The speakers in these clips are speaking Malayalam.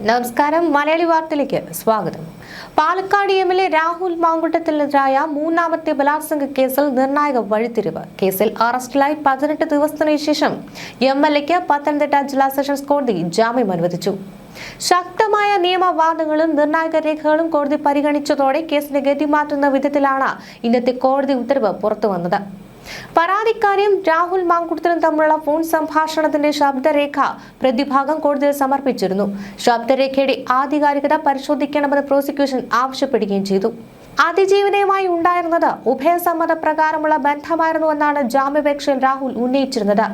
നമസ്കാരം. മലയാളി വാർത്തയിലേക്ക് സ്വാഗതം. പാലക്കാട് എം.എൽ.എ രാഹുൽ മാങ്കുട്ടത്തിനെതിരായ മൂന്നാമത്തെ ബലാത്സംഗ കേസിൽ നിർണായക വഴിത്തിരിവ്. കേസിൽ അറസ്റ്റിലായി 18 ദിവസത്തിനു ശേഷം എം.എൽ.എക്ക് പത്തനംതിട്ട ജില്ലാ സെഷൻസ് കോടതി ജാമ്യം അനുവദിച്ചു. ശക്തമായ നിയമവാദങ്ങളും നിർണായക രേഖകളും കോടതി പരിഗണിച്ചതോടെ കേസിന്റെ ഗതി മാറ്റുന്ന വിധത്തിലാണ് ഇന്നത്തെ കോടതി ഉത്തരവ് പുറത്തുവന്നത്. പരാതിക്കാരിയും രാഹുൽ മാങ്കുട്ടത്തിലും തമ്മിലുള്ള ഫോൺ സംഭാഷണത്തിന്റെ ശബ്ദരേഖ പ്രതിഭാഗം കോടതിയിൽ സമർപ്പിച്ചിരുന്നു. ശബ്ദരേഖയുടെ ആധികാരികത പരിശോധിക്കണമെന്ന് പ്രോസിക്യൂഷൻ ആവശ്യപ്പെടുകയും ചെയ്തു. അതിജീവനയുമായി ഉണ്ടായിരുന്നത് ഉഭയസമ്മത പ്രകാരമുള്ള ബന്ധമായിരുന്നുവെന്നാണ് ജാമ്യാപേക്ഷയിൽ രാഹുൽ ഉന്നയിച്ചിരുന്നത്.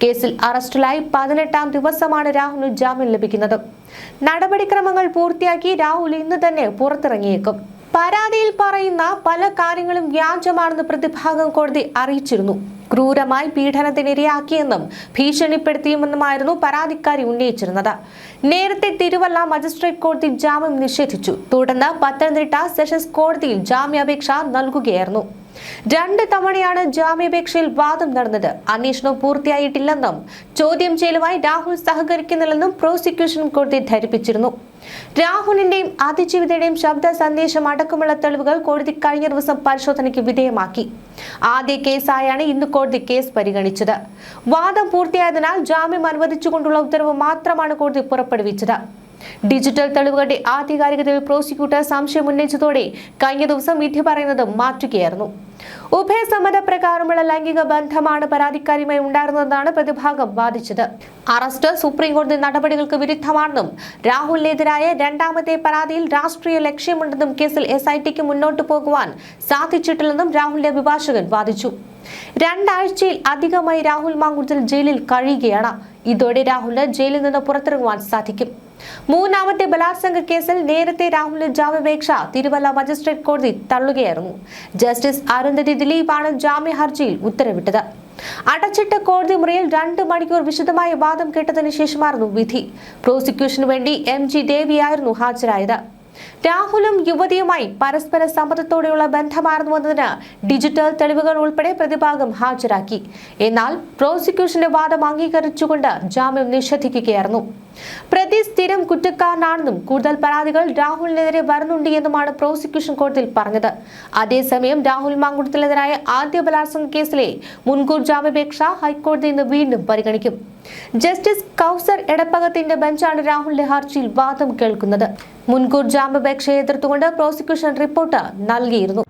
കേസിൽ അറസ്റ്റിലായി 18ാം ദിവസമാണ് രാഹുലിന് ജാമ്യം ലഭിക്കുന്നത്. നടപടിക്രമങ്ങൾ പൂർത്തിയാക്കി രാഹുൽ ഇന്ന് തന്നെ പുറത്തിറങ്ങിയേക്കും. പരാതിയിൽ പറയുന്ന പല കാര്യങ്ങളും വ്യാജമാണെന്ന് പ്രതിഭാഗം കോടതി അറിയിച്ചിരുന്നു. ക്രൂരമായി പീഡനത്തിനിരയാക്കിയെന്നും ഭീഷണിപ്പെടുത്തിയുമെന്നുമായിരുന്നു പരാതിക്കാരി ഉന്നയിച്ചിരുന്നത്. നേരത്തെ തിരുവല്ല മജിസ്ട്രേറ്റ് കോടതി ജാമ്യം നിഷേധിച്ചു. തുടർന്ന് പത്തനംതിട്ട സെഷൻസ് കോടതിയിൽ ജാമ്യാപേക്ഷ നൽകുകയായിരുന്നു. 2 തവണയാണ് ജാമ്യാപേക്ഷയിൽ വാദം നടന്നത്. അന്വേഷണം പൂർത്തിയായിട്ടില്ലെന്നും ചോദ്യം ചെയ്യലുമായി രാഹുൽ സഹകരിക്കുന്നില്ലെന്നും പ്രോസിക്യൂഷൻ കോടതി ധരിപ്പിച്ചിരുന്നു. രാഹുലിന്റെയും അതിജീവിതയുടെയും ശബ്ദ സന്ദേശം അടക്കമുള്ള തെളിവുകൾ കോടതി കഴിഞ്ഞ ദിവസം പരിശോധനയ്ക്ക് വിധേയമാക്കി. ആദ്യ കേസായാണ് ഇന്ന് കോടതി കേസ് പരിഗണിച്ചത്. വാദം പൂർത്തിയായതിനാൽ ജാമ്യം അനുവദിച്ചുകൊണ്ടുള്ള ഉത്തരവ് മാത്രമാണ് കോടതി പുറപ്പെടുവിച്ചത്. ഡിജിറ്റൽ തെളിവുകളുടെ ആധികാരികതയിൽ പ്രോസിക്യൂട്ടർ സംശയം ഉന്നയിച്ചതോടെ കഴിഞ്ഞ ദിവസം വിധി പറയുന്നത് മാറ്റുകയായിരുന്നു. ഉഭയസമ്മത പ്രകാരമുള്ള ലൈംഗിക ബന്ധമാണ് പരാതിക്കാരിയുമായി ഉണ്ടായിരുന്നതെന്നാണ് പ്രതിഭാഗം വാദിച്ചത്. അറസ്റ്റ് സുപ്രീം കോടതി നടപടികൾക്ക് വിരുദ്ധമാണെന്നും രാഹുലിനെതിരായ 2ാമത്തെ പരാതിയിൽ രാഷ്ട്രീയ ലക്ഷ്യമുണ്ടെന്നും കേസിൽ SITക്ക് മുന്നോട്ടു പോകുവാൻ സാധിച്ചിട്ടില്ലെന്നും രാഹുലിന്റെ അഭിഭാഷകൻ വാദിച്ചു. 2 ആഴ്ചയിൽ അധികമായി രാഹുൽ മാങ്കുട്ടത്തിൽ ജയിലിൽ കഴിയുകയാണ്. ഇതോടെ രാഹുലിന് ജയിലിൽ നിന്ന് പുറത്തിറങ്ങുവാൻ സാധിക്കും. 3ാമത്തെ ബലാത്സംഗ കേസിൽ നേരത്തെ രാഹുലിന്റെ ജാമ്യാപേക്ഷ തിരുവല്ല മജിസ്ട്രേറ്റ് കോടതി തള്ളുകയായിരുന്നു. ജസ്റ്റിസ് അരുന്ധതി ദിലീപാണ് ജാമ്യ ഹർജിയിൽ ഉത്തരവിട്ടത്. അടച്ചിട്ട കോടതി മുറിയിൽ 2 മണിക്കൂർ വിശദമായ വാദം കേട്ടതിനു ശേഷമായിരുന്നു വിധി. പ്രോസിക്യൂഷനു വേണ്ടി MG ദേവിയായിരുന്നു ഹാജരായത്. രാഹുലും യുവതിയുമായി പരസ്പര സമ്മതത്തോടെയുള്ള ബന്ധമായിരുന്നുവെന്നതിന് ഡിജിറ്റൽ തെളിവുകൾ ഉൾപ്പെടെ പ്രതിഭാഗം ഹാജരാക്കി. എന്നാൽ പ്രോസിക്യൂഷന്റെ വാദം അംഗീകരിച്ചുകൊണ്ട് ജാമ്യം നിഷേധിക്കുകയായിരുന്നു. പ്രതി സ്ഥിരം കുറ്റക്കാരനാണെന്നും കൂടുതൽ പരാതികൾ രാഹുലിനെതിരെ വരുന്നുണ്ട് എന്നുമാണ് പ്രോസിക്യൂഷൻ കോടതിയിൽ പറഞ്ഞത്. അതേസമയം രാഹുൽ മാങ്കുട്ടത്തിനെതിരായ ആദ്യ ബലാത്സംഗ കേസിലെ മുൻകൂർ ജാമ്യാപേക്ഷ ഹൈക്കോടതി ഇന്ന് വീണ്ടും പരിഗണിക്കും. ജസ്റ്റിസ് കൗസർ എടപ്പകത്തിന്റെ ബെഞ്ചാണ് രാഹുലിന്റെ ഹർജിയിൽ വാദം കേൾക്കുന്നത്. മുൻകൂർ ജാമ്യാപേക്ഷയെ എതിർത്തുകൊണ്ട് പ്രോസിക്യൂഷൻ റിപ്പോർട്ട് നൽകിയിരുന്നു.